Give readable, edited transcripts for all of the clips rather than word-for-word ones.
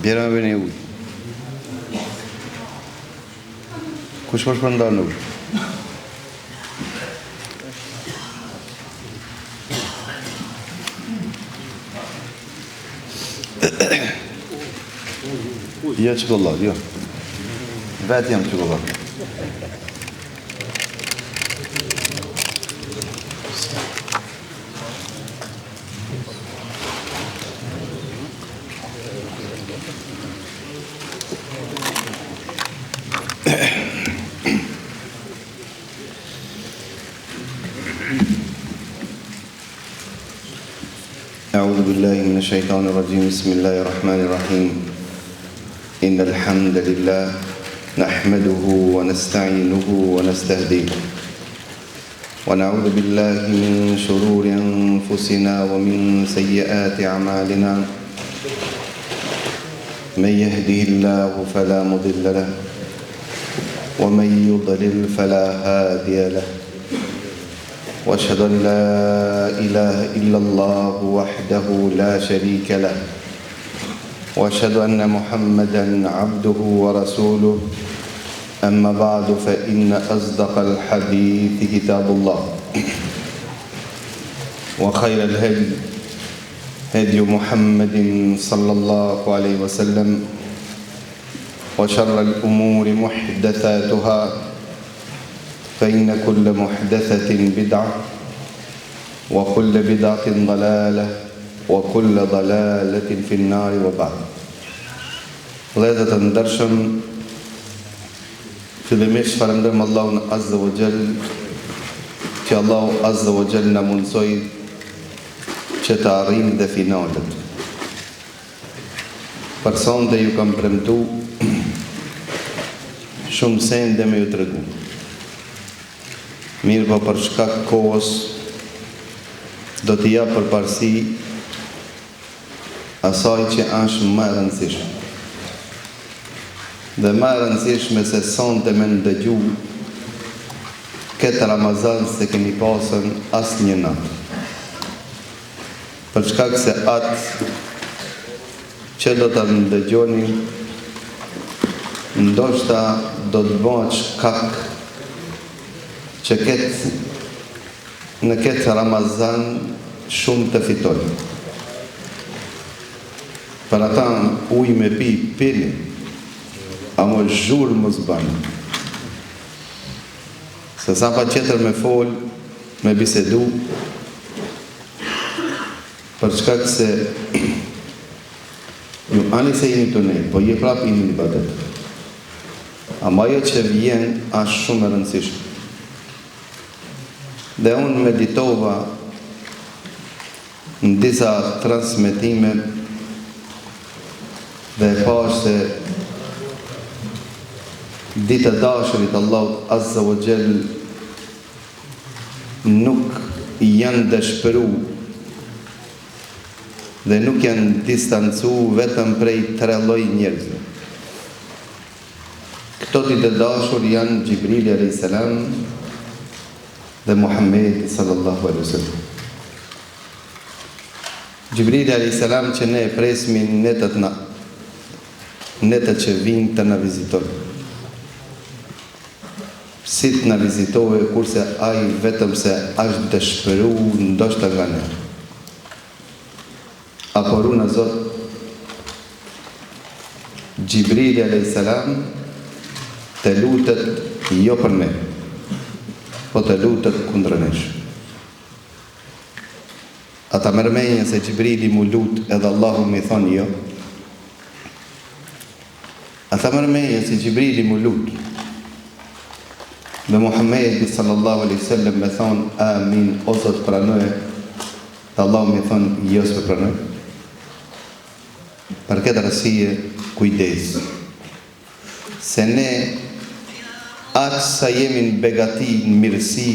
Bjera me bëni ujë. Kush po shpërndan ujë? Jo çokoladë, jo. Vetë jam çokoladë. أعوذ بالله من الشيطان الرجيم بسم الله الرحمن الرحيم إن الحمد لله نحمده ونستعينه ونستهديه ونعوذ بالله من شرور أنفسنا ومن سيئات أعمالنا من يهده الله فلا مضل له ومن يضلل فلا هادي له وأشهد أن لا إله إلا الله وحده لا شريك له وأشهد أن محمدًا عبده ورسوله أما بعد فإن أصدق الحديث كتاب الله وخير الهدي هدي محمد صلى الله عليه وسلم وشر الأمور محدثاتها فإن كل محدثة بدعة وكل بدعة ضلالة وكل ضلالة في النار وبعد. Vëllezër të ndershëm, fillimisht falënderojmë Allahun Azza wa Jall, që Allahu Azza wa Jall na mundsoi që të arrijmë dhe finalet. Për sonte ju kam premtu shumë sende me ju tregu. Mirë po për shkak kohës do t'i jap përparësi asaj që është më e rëndësishme. Dhe më e rëndësishme se sonte me ndëgju këtë Ramazan se kemi pasën asnjë natë. Për shkak se atë që do të ndëgjoni ndoshta do të bëhet shkak që në këtë Ramazan shumë të fitoj. Për ata ujë me pi, pini, a më zhurë më zbanë. Se sa pa qëtër me fol, me bisedu, për shkak se ju ani se jeni të ne, po je prap jeni një badet. Ama jo që vjen ashtë shumë e rëndësishme. Dhe unë meditova në disa transmetime dhe e pash se ditë e dashurit Allahut Azza wa Jall nuk janë dëshpëru dhe nuk janë distancu vetëm prej 3 lloj njerëzve. Këto ditë e dashur janë Gjibrili alayhis salam dhe Muhammed sallallahu alaihi wasallam. Gjibrili alayhis salam që ne e presmi netët që vinë të na vizitojnë. Si të na vizitojë kurse ai vetëm se është dëshpëru ndoshta nga ne. Apo runa Zot, Gjibrili alayhis salam të lutet jo për ne, po të lutet kundër nesh. Ata mërmenja se Gjibrili mu lut edhe Allahu me thonë jo. Ata mërmenja se Gjibrili mu lut dhe Muhammedi sallallahu alaihi wasallam me thonë amin, o Zot pranoje, dhe Allahu me thonë jo s'pe pranoj. Për këtë arsye kujdes. Se ne atë sa jemi në begati, në mirësi,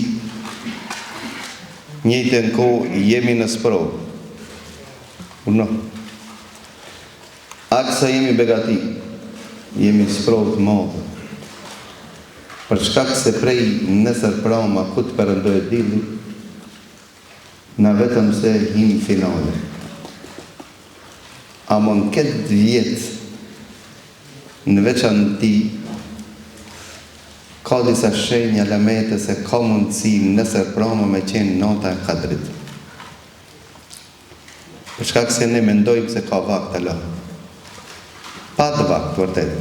njëjtën kohë jemi në sprovë. Uno. Atë sa jemi begati, jemi në sprovë të madhe. Për shkak se prej nesër prama ku të përëndojë dili, na vetëm se him finale. amon këtë vjetë në veçanti ka disa shenja lamete se ka mundësi nësër prama me qenë nota e Kadrit. Për shkak se ne mendojmë se ka vakt Allah. Pa të vakt, vërtet.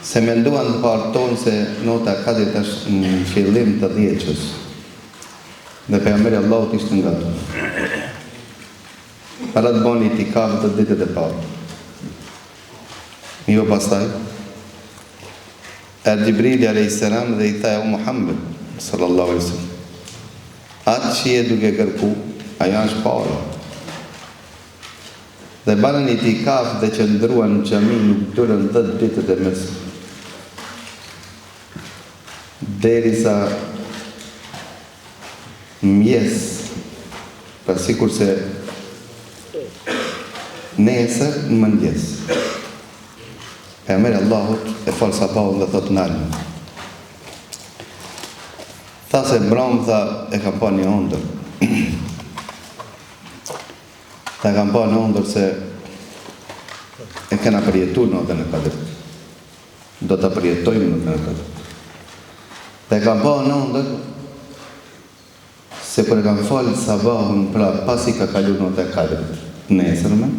Se menduan të parë tonë se nota e Kadrit është në fillim të dhjeqës. Dhe pejgamberi Allahut ishte nga to. Para të boni itikaf të ditët e parë. Jo pastaj, Gjibrili a.s. dhe i tha o Muhammed sallallahu alaihi wasallam, atë që je duke kërku, ajo është para. Dhe banën itikaf dhe qëndruan në xhami nuk durën 10 ditët e mesme. Derisa mjes, pra sikur se nesër në mëngjes. Pejgamberi Allahut e falë sabahun dhe thot nalën. Tha se mbrëm, tha e kam pa një ondër. Tha kam pa një ondër se e kena përjetu notën e Kadrit. Do të përjetojmë notën e Kadrit. Tha kam pa një ondër se për e kam falë sabahun, pra pasi ka kalu notën e Kadrit nesërme,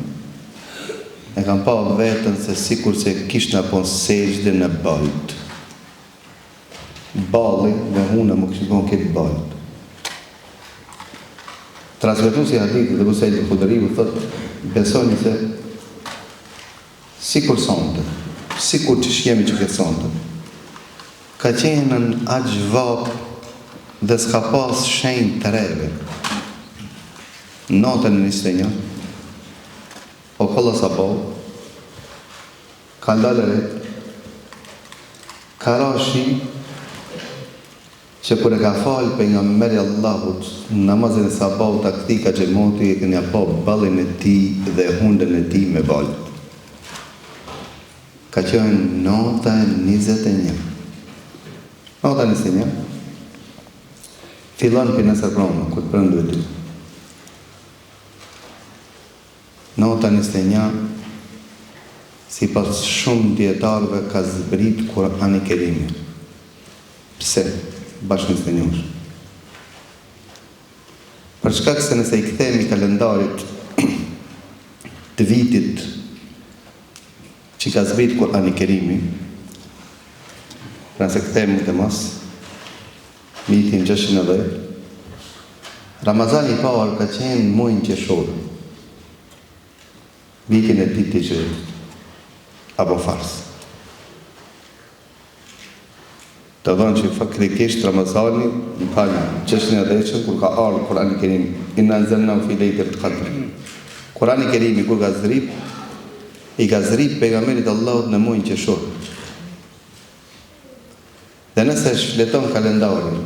e kam pa vetën se sikur se kishtë në pon sejgjde në balt. Balli, dhe hune më kishtë pon këtë balt. Transmetu si hadithi dhe Busejt i Khudriu thot, besoni se sikur sonte, sikur që shjemi që këtë sonte, ka qenë në aq vap dhe s'ka pas shenjë të reve. Natën në 21, o kolla sa po, ka ndalëre, ka rashi, që kër e ka falë për nga meri Allahut, namazin e sabah të këti ka gjemoti, e kënja po balin e ti dhe hundën e ti me balë. Ka qenë nota 21. Nota 21. Filon për nësër promë, këtë prëndu e ty. Nota 21, si pas shumë djetarëve ka zbrit Kurani Kerimi. Pse? Bashkë 21. Për shkak se nëse i kthemi kalendarit të vitit që ka zbrit Kurani Kerimi, nëse kthemi të mas, vitin 610, Ramazani i parë ka qenë muajin qershor. Vitin e ditë të Hijrit, apo fars. Të dhënë që faktikisht Ramazani, në falë, qeshën e dhejqën, kur ka ardhur Kurani Kerimi, inna anzalnahu fi lejlatil qadr. Kurani Kerimi, kur ka zrip, i ka zrip pejgamberit Allahut në muajin qershor. Dhe nëse shfleton kalendarin,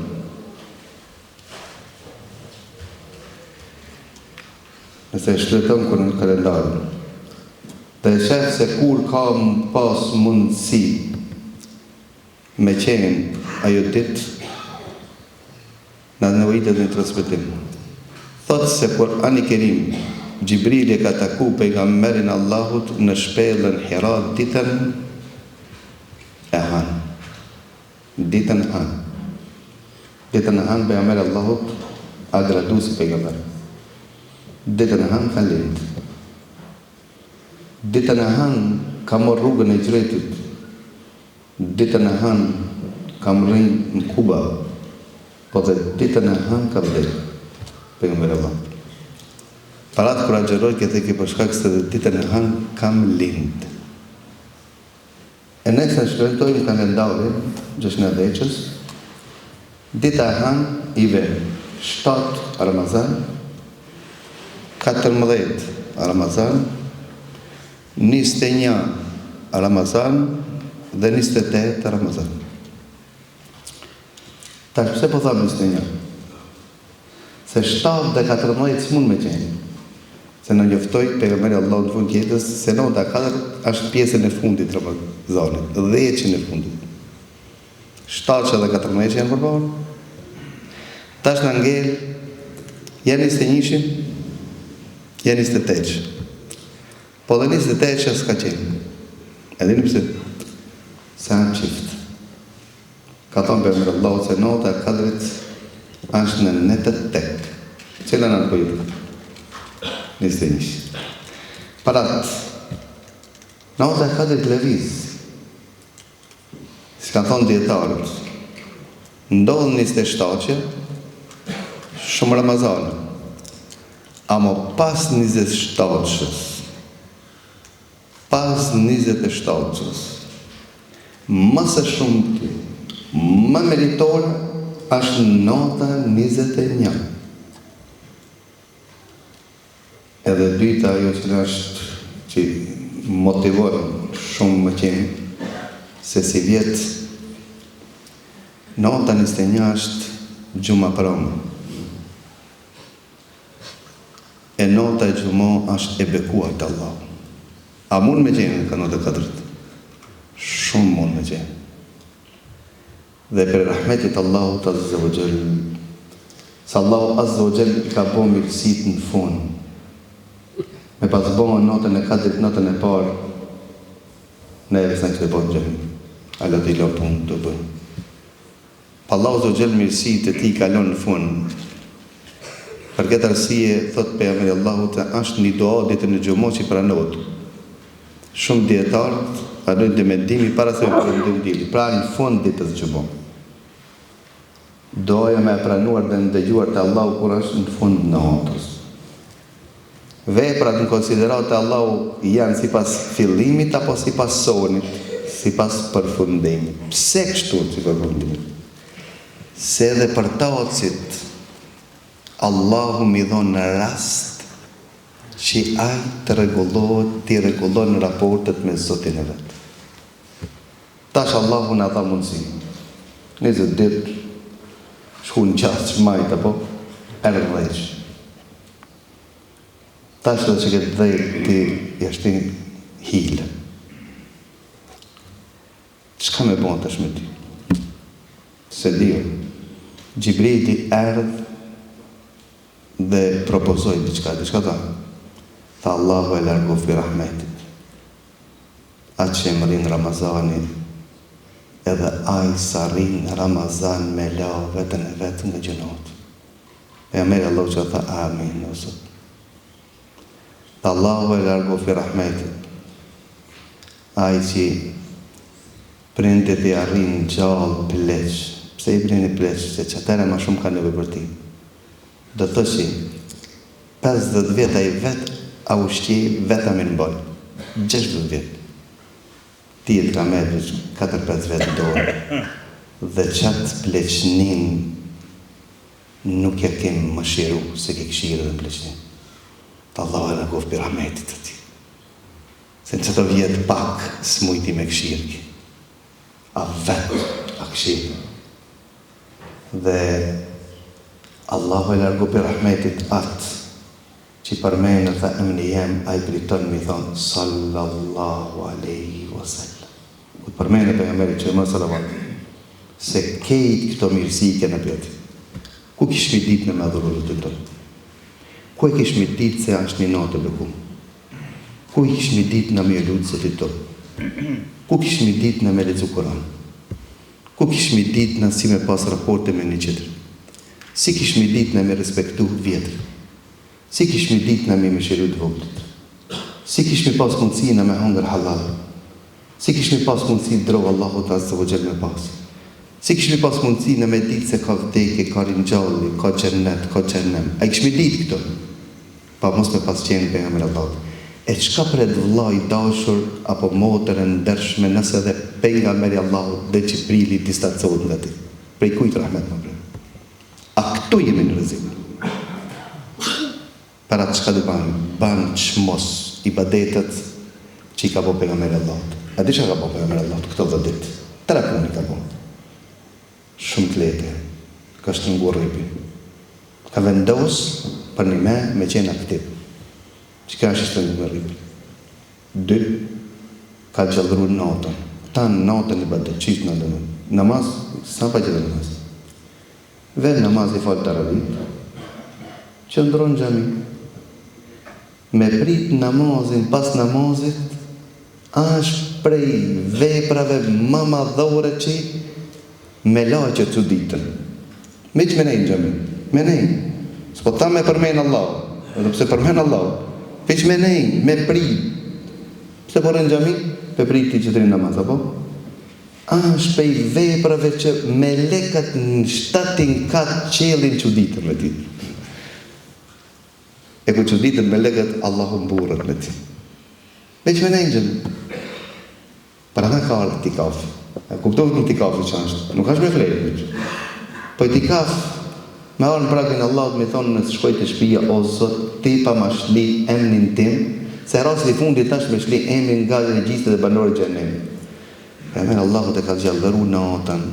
nëse shfleton kalendarin, dhe shef se kur ka pas mundësi me qenë ajo dit, në nëvojitët në transmitim. Thotë se Kurani Kerim, Gjibrili ka taku pejgamberin Allahut në shpellën Hira ditën e hanë. Ditën e hanë. Ditën e hanë pejgamberi Allahut a gradu si pejgamber. Ditën e hanë ka lindë. Ditën e hanë ka morë rrugën e Hijretit. Ditën e hanë ka më rrinë në Kuba. Po dhe ditën e hanë ka vdekë pejgamberi Allahut. Parat kër agjeroj këtë e ki përshkak se dhe ditën e hanë kam lindë. E ne se shkrentojmë kalendarin, gjëshën e dheqës, dita e hanë i verë 7 Ramazan, 14 Ramazan, 21 Ramazan dhe 28 Ramazan. Tash pëse po thamë 21? Se 7 dhe 14 s'mund me qenë. Se në njoftoj pejgamberi Allahut në fund jetës se nota 4 është pjesën e fundit të Ramazanit, 10 e fundit. 7 dhe 14 janë përballë. Tash në ngel janë 21, janë 28. Po dhe 28 që s'ka qenë. E dini pse? Se janë qift. Ka thonë për Allahu se nota e Kadrit është në netët tek. Cila në të pojtë? 21. Parat, nota e Kadrit lëviz. Si ka thonë djetarët, ndodhë 27 shumë Ramazan. Amo pas 27-shës, pas 27-shës, mëse shumë të, më meritore, është nota 21. Edhe dyta ajo që është që motivon shumë më qenë, se si vjetë, nota 21 është gjuma pramë. E nota e gjumo është e bekuar të Allah. A mund me gjenë në kanot e Kadrit? Shumë mund me gjenë. Dhe për rahmetit Allahu të azze vë gjellë, sa Allahu azze vë gjellë I ka bo mirësit në fund, me pas bo notën e Kadrit, notën e parë, ne e vësën që të bojnë gjemi. Allah të I lo punë të bëjnë. Pa Allahu azze vë gjellë mirësit e ti kalon në fund. Për këtë arsye, thot pejgamberi Allahu të është një dua ditën e gjumo që pranohet. Shumë dietarë arrin të mendimi para se të përndojnë dili, pra në fund ditës gjumo. Doja me pranuar dhe ndëgjuar të Allahu kur është në fund në natës. Veprat në konsiderat të Allahu janë si pas fillimit apo si pas sonit, si pas përfundimit. Pse kështu si përfundimit? Se edhe për tacit Allahu mi dhonë në rast që ai të regullohet në raportet me Zotin e vetë. Tash Allahu në dha mundësi. 20 ditë, shku në qasë që majtë, apo, erë dhejsh. Tash dhe që këtë dhejtë ti jashti hile. Qka me bon tash me ti? Se dio, Gjibrili erdhë dhe propozoj diçka ta. Tha Allahu e largof bi rahmetit. Atë që më rinë Ramazani, edhe aj sa rinë Ramazan me la vetën e vetë nga gjënot. E mërë Allah që tha amin, o Zot. Tha Allahu e largof bi rahmetit. Aj që prindet I arrin gjallë pleq. Pse I prindi pleq? Se që atëre ma shumë ka neve për ti. Do të thëshi 50 vjetë ai vetë a ushqi vetë a mirë mboj 60 vjetë ti e të ka me 4-5 vjetë dorë dhe qatë pleqnin nuk ja kemë më shiru se ke këshirë dhe në pleqnin të Allah e në gofë për rahmetit të ti se në qëto vjetë pak s'mujti me këshirë ki a vetë a këshirë dhe Allahu e largu për rahmetit atë që përmenë dhe emni jem a I priton mi thonë sallallahu aleyhi wa sallam. Ku përmenë për jameri që më salavat se kejt këto mirësi I kene për ti. Ku kishmi dit në me dhurur të të? Ku e kishmi dit se është një natë bekum? Ku I kishmi dit në me lutë se të të? Ku kishmi dit në me lecu Koran? Ku kishmi dit në si me pas raporte me një qëtër? Si kishmi dit në me respektu vjetër? Si kishmi dit në me shiru të voglit? Si kishmi pas mundësi në me hangër halal? Si kishmi pas mundësi drohë Allahu të azze vë gjellë me pas? Si kishmi pas mundësi në me dit se ka vdekje, ka rinjalli, ka gjennet, ka gjennem? A I kishmi dit këto? Pa mos me pas qenë për jamër Allah. E qka për edhe vla I dashur apo motër e ndershme nëse dhe për nga meri Allah dhe Gjibrili distancohet nga ti? Prej kujtë rahmet më prej? A këtu jemi në rëzim. Para të qka dhe banë qmos I badetet që I ka po për nga mërë Allah. A di që ka po për nga mërë Allah këto dhe ditë? 3 punë I ka po. Shumë të lete. Ka shtrëngu rripi. Ka vendos për një me qenë aktiv. Që ka shtrëngu me rripi. 2. Ka gjallëru natën. Ta në natën I badet. Qishtë në dëmë. Namaz, sa pa gjithë namaz. Ven namaz I falë të ravit, që ndronë gjami. me prit namazin pas namazit është prej veprave më madhore që me laqe të ditën. Me që me nejnë gjëmi? Me nejnë. S'po ta me përmenë Allah, edhe pse përmenë Allah, veç me nejnë, me prit. Pse po rënë gjëmi? Pe prit ti që të rinë namaz, apo? Është prej veprave që me lekat në shtatin katë qelin që ditën me ti. E ku që ditën me lekat Allahu mburët me ti. Veç me nejnë gjëmi. Para ta ka ardhë tikaf. E kuptohet në tikaf që është. Nuk është me flejtë. Po i tikaf, me arë në prakin Allah me thonë në shkoj të shpia, o Zot, ti pa ma shli emnin tim, se rasti fundit tash me shli emnin nga regjistë dhe banorë gjenemi. E mërë Allahu të ka gjallëru në otën.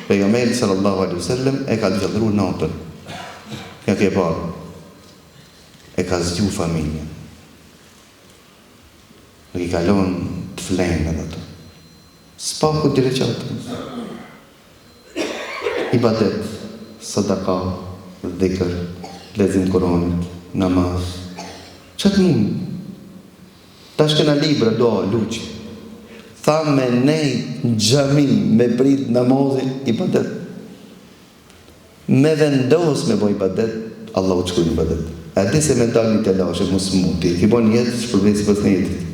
Pejgamberi sallallahu alaihi wasallam e ka gjallëru në otën. Ja ke parë. E ka zgju familjen. Nuk i kalon të flenë edhe të. Spaku të reqatën. Ibadet, sadaka, dhikër, lezim Koranit, namaz. Qatë mund? Ta shkena libra, doa, luqë. Tha me nejt në gjami, me prit namazin, ibadet. Me vendos me boj ibadet, Allah u qkuj ibadet. E di se me dalë një të lashe, mos muti, ki boj një jetë, shpërvesi pas një jetit.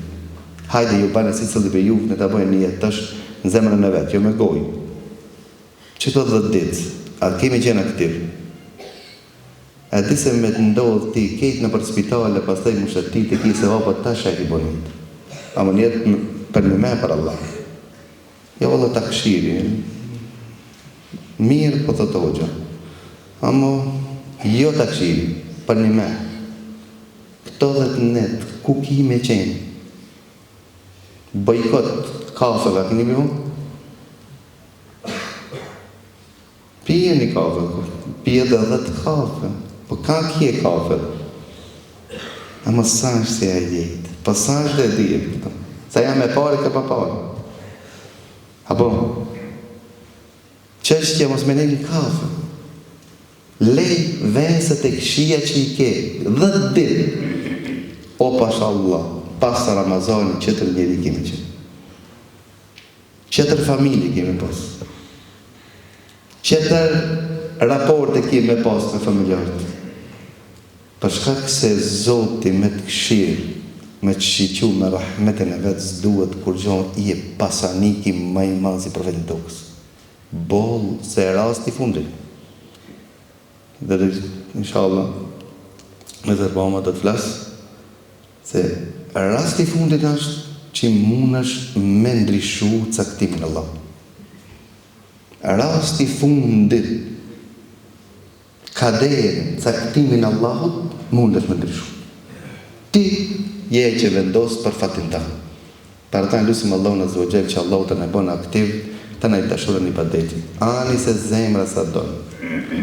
Hajde ju bane si cëllë për ju, në të bojnë një jetë tash në zemrën e vetë, jo me gojë. Qëto 10 ditë, atë kemi qenë aktiv. E di se me të ndodhë ti, kejtë në për spitale, pas taj më shëti të ki se vapa tash e ki bonit. A më njetë për me për Allah. Jo Allah të këshiri. Mirë po të togja. Amo, jo të këshiri, për një me. Këto 10 netë, ku ki me qenë? Bojkot kafeve, këni mi unë? Pije një kafe, pije dhe 10 kafe, po ka kje kafe? A më sa është se a jetë, po sa është dhe dhirë, sa jam e pare ka pa pare. Apo, qështja mos me nejnë kafe, lej vesët e këshia që i ke, 10 ditë, o pasha Allah, pas Ramazani, qëtër njeri kemi qenë. Qëtër familje kemi pas. Qëtër raporte kemi pas me familjarët. Për shkak se Zoti me të këshirë, me të shiqu me rahmetin e vetë zduhet kur gjohën i e pasaniki më i madh si profetin tokës. Boll se rasti fundit. Dhe inshallah me zërbama do të flasë se rasti fundit është që mundesh me ndryshu caktimin Allah. Rasti fundit kaderin, caktimin Allahut mundesh me ndryshu. Ti je që vendos për fatin ta. Për ta lusim Allahun azza wa jall që Allahu të na bën aktiv, të na dashurën ibadetin. Ani se zemra sa don.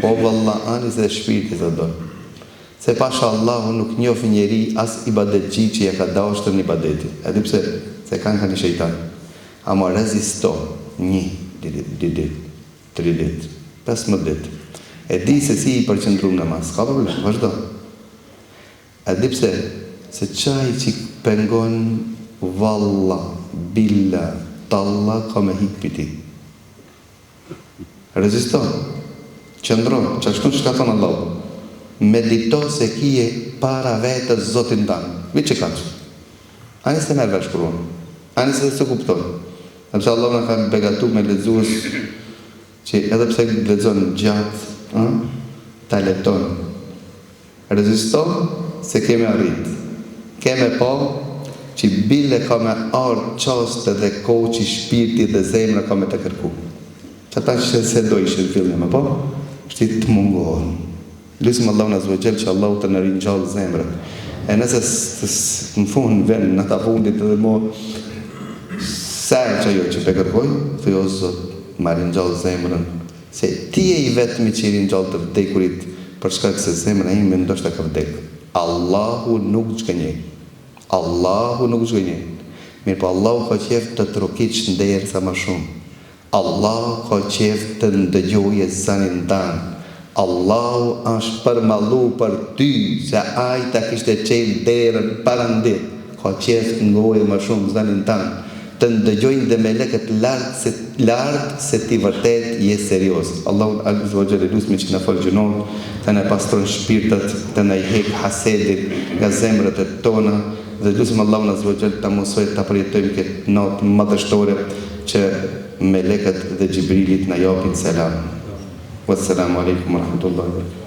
Po valla ani se shpirti sa don. Se pasha Allahu nuk njof njeri as ibadetçi që ja ka dashur në ibadetin. Edhe pse se kanë një shejtan. Ama rezisto 1 ditë, 3 ditë, 15 ditë. E di se si i përqendrum namaz, ka problem, vazhdo. Edhe pse se çaj që pengon valla, billa, talla ka me hik piti. Rezisto. Qëndron, çashtu që ka thonë Allahu. Medito se kije para vetës Zotin tanë. Mi që kaqë? Ani se merë vesh kërruan. Ani se se kupton. Nëpse Allah në ka begatu me lezuës që edhe pse lezon gjatë, ta leton. Reziston se keme arrit. Keme po që bile ka me ardë qaste dhe koqi shpirti dhe zemra ka me të kërku. Që ta që se do ishë në fillim, po? Shti të mungohën. Lusim Allahu azza wa jall që Allahu të na ringjallë zemrën. E nëse në fund vend në ta fundit edhe mo sa që jo që pe kërkoj, thë o Zot, ma ringjallë zemrën, se ti e i vetmi që i ringjallë të vdekurit, për shkak se zemra ime ndoshta ka vdek. Allahu nuk zgënjen. Allahu nuk zgënjen. Mirë po Allahu ka qef të trokit shndërë sa më shumë. Allahu ka qef të ndëgjoje zanin tanë. Allahu është përmallu për ty se ai ta kishte qenë derën parandit. Ka qef ngojë më shumë zanin tanë, të ndëgjojnë dhe meleket lartë se ti vërtet je serios. Allahu azza wa jalla lusmi që në falë gjënon, të në pastron shpirtat, të në i hek hasedit nga zemrët e tona, dhe lusmi Allahu azza wa jalla të mësoj të përjetojmë këtë natë madhështore që meleket dhe Gjibrilit në japin selam. Wassalamu alaikum wa rahmatullahi wa barakatuh.